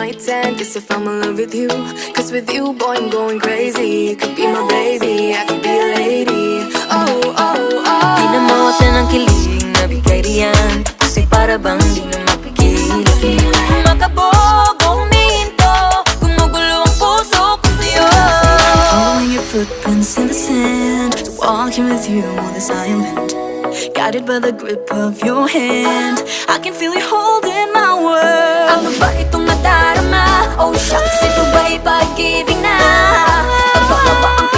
might tend, guess if I'm in love with you. Cause with you, boy, I'm going crazy. You could be my baby, I could be a lady. Oh, oh, oh. Di na mawatan ng kilig na bigay riyan, kasi para bang di na mapigilan. Makabog o humihinto, gumugulo ang puso ko sa'yo. Following your footprints in the sand, walking with you on this island, guided by the grip of your hand. I can feel you holding my world. Ano ba itong nadarama? Oh shucks, ito ba'y pag-ibig na? Ano ba ang